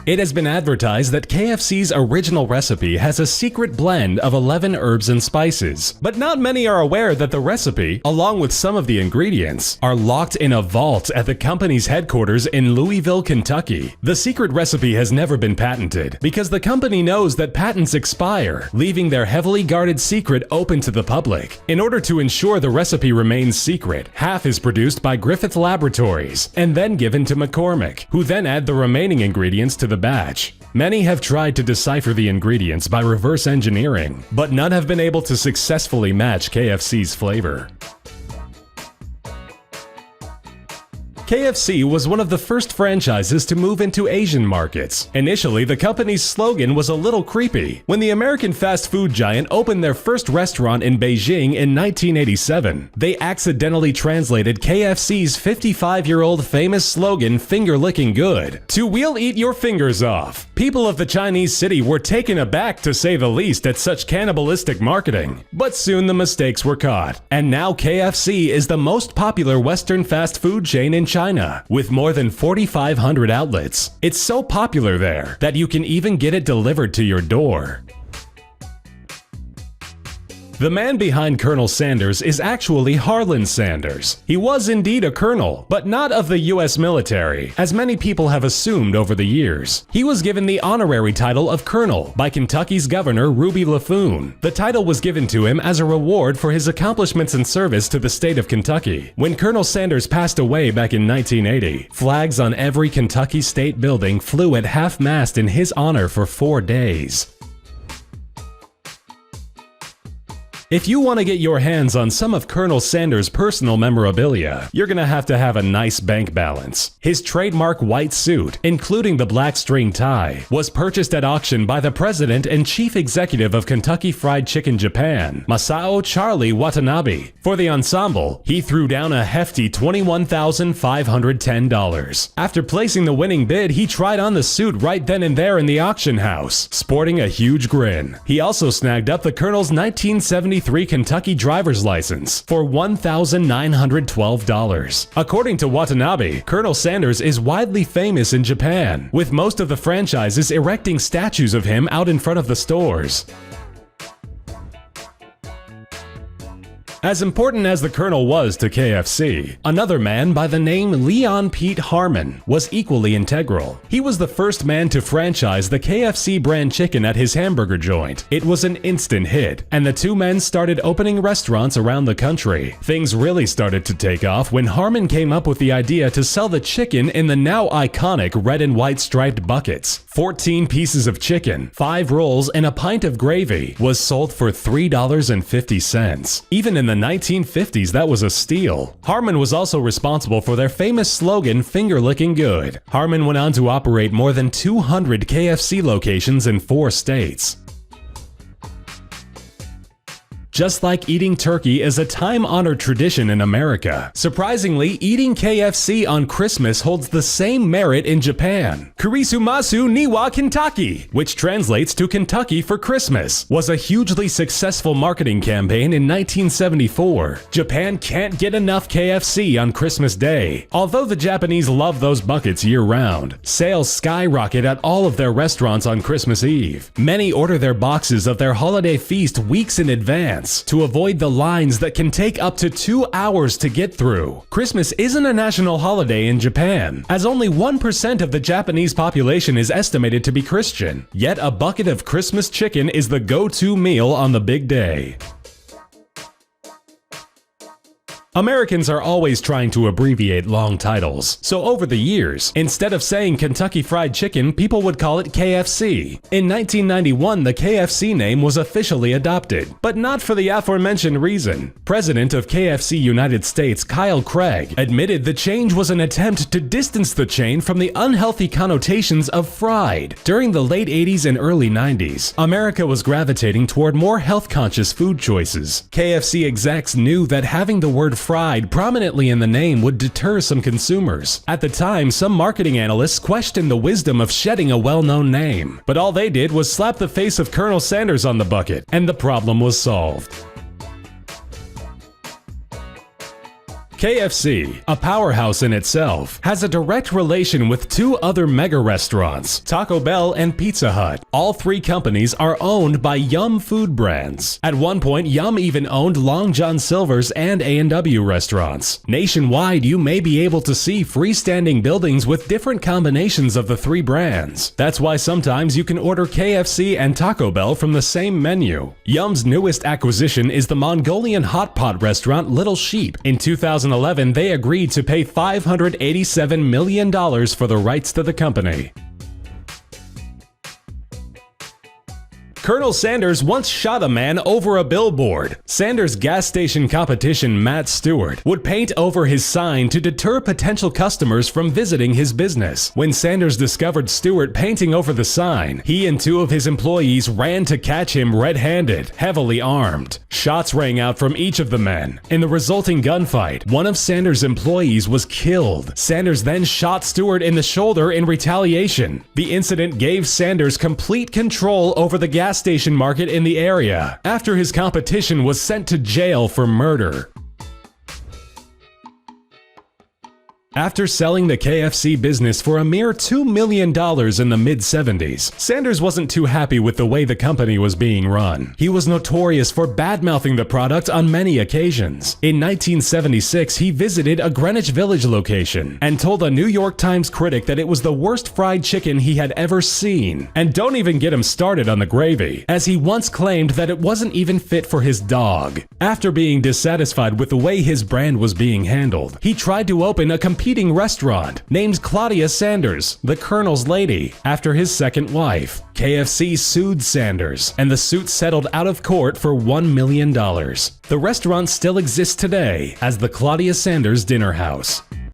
It has been advertised that KFC's original recipe has a secret blend of 11 herbs and spices, but not many are aware that the recipe, along with some of the ingredients, are locked in a vault at the company's headquarters in Louisville, Kentucky. The secret recipe has never been patented because the company knows that patents expire, leaving their heavily guarded secret open to the public. In order to ensure the recipe remains secret, half is produced by Griffith Laboratories and then given to McCormick, who then add the remaining ingredients to the batch. Many have tried to decipher the ingredients by reverse engineering, but none have been able to successfully match KFC's flavor. KFC was one of the first franchises to move into Asian markets. Initially, the company's slogan was a little creepy. When the American fast food giant opened their first restaurant in Beijing in 1987, they accidentally translated KFC's 55-year-old famous slogan, "Finger licking good," to "We'll eat your fingers off." People of the Chinese city were taken aback, to say the least, at such cannibalistic marketing. But soon the mistakes were caught, and now KFC is the most popular Western fast food chain in China, with more than 4,500 outlets. It's so popular there that you can even get it delivered to your door. The man behind Colonel Sanders is actually Harlan Sanders. He was indeed a colonel, but not of the US military, as many people have assumed over the years. He was given the honorary title of colonel by Kentucky's governor Ruby LaFoon. The title was given to him as a reward for his accomplishments in service to the state of Kentucky. When Colonel Sanders passed away back in 1980, flags on every Kentucky state building flew at half-mast in his honor for 4 days. If you want to get your hands on some of Colonel Sanders' personal memorabilia, you're gonna have a nice bank balance. His trademark white suit, including the black string tie, was purchased at auction by the president and chief executive of Kentucky Fried Chicken Japan, Masao Charlie Watanabe. For the ensemble, he threw down a hefty $21,510. After placing the winning bid, he tried on the suit right then and there in the auction house, sporting a huge grin. He also snagged up the Colonel's 1973 Kentucky driver's license for $1,912. According to Watanabe, Colonel Sanders is widely famous in Japan, with most of the franchises erecting statues of him out in front of the stores. As important as the Colonel was to KFC, another man by the name Leon Pete Harmon was equally integral. He was the first man to franchise the KFC brand chicken at his hamburger joint. It was an instant hit, and the two men started opening restaurants around the country. Things really started to take off when Harmon came up with the idea to sell the chicken in the now iconic red and white striped buckets. 14 pieces of chicken, 5 rolls, and a pint of gravy was sold for $3.50. Even in the 1950s, that was a steal. Harmon was also responsible for their famous slogan, "Finger licking good." Harmon went on to operate more than 200 KFC locations in 4 states. Just like eating turkey is a time-honored tradition in America, surprisingly, eating KFC on Christmas holds the same merit in Japan. Kurisumasu Niwa Kentucky, which translates to Kentucky for Christmas, was a hugely successful marketing campaign in 1974. Japan can't get enough KFC on Christmas Day. Although the Japanese love those buckets year-round, sales skyrocket at all of their restaurants on Christmas Eve. Many order their boxes of their holiday feast weeks in advance to avoid the lines that can take up to 2 hours to get through. Christmas isn't a national holiday in Japan, as only 1% of the Japanese population is estimated to be Christian. Yet a bucket of Christmas chicken is the go-to meal on the big day. Americans are always trying to abbreviate long titles, so over the years, instead of saying Kentucky Fried Chicken, people would call it KFC. In 1991, the KFC name was officially adopted, but not for the aforementioned reason. President of KFC United States, Kyle Craig, admitted the change was an attempt to distance the chain from the unhealthy connotations of fried. During the late 80s and early 90s, America was gravitating toward more health-conscious food choices. KFC execs knew that having the word fried prominently in the name would deter some consumers. At the time, some marketing analysts questioned the wisdom of shedding a well-known name, but all they did was slap the face of Colonel Sanders on the bucket, and the problem was solved. KFC, a powerhouse in itself, has a direct relation with two other mega restaurants, Taco Bell and Pizza Hut. All three companies are owned by Yum food brands. At one point, Yum even owned Long John Silver's and A&W restaurants. Nationwide, you may be able to see freestanding buildings with different combinations of the three brands. That's why sometimes you can order KFC and Taco Bell from the same menu. Yum's newest acquisition is the Mongolian hot pot restaurant Little Sheep. In 2011, they agreed to pay $587 million for the rights to the company. Colonel Sanders once shot a man over a billboard. Sanders' gas station competition Matt Stewart would paint over his sign to deter potential customers from visiting his business. When Sanders discovered Stewart painting over the sign, he and two of his employees ran to catch him red-handed, heavily armed. Shots rang out from each of the men. In the resulting gunfight, one of Sanders' employees was killed. Sanders then shot Stewart in the shoulder in retaliation. The incident gave Sanders complete control over the gas station market in the area, after his competition was sent to jail for murder. After selling the KFC business for a mere $2 million in the mid-70s, Sanders wasn't too happy with the way the company was being run. He was notorious for bad-mouthing the product on many occasions. In 1976, he visited a Greenwich Village location and told a New York Times critic that it was the worst fried chicken he had ever seen. And don't even get him started on the gravy, as he once claimed that it wasn't even fit for his dog. After being dissatisfied with the way his brand was being handled, he tried to open a competing restaurant named Claudia Sanders, the Colonel's Lady, after his second wife. KFC sued Sanders, and the suit settled out of court for $1 million. The restaurant still exists today as the Claudia Sanders Dinner House.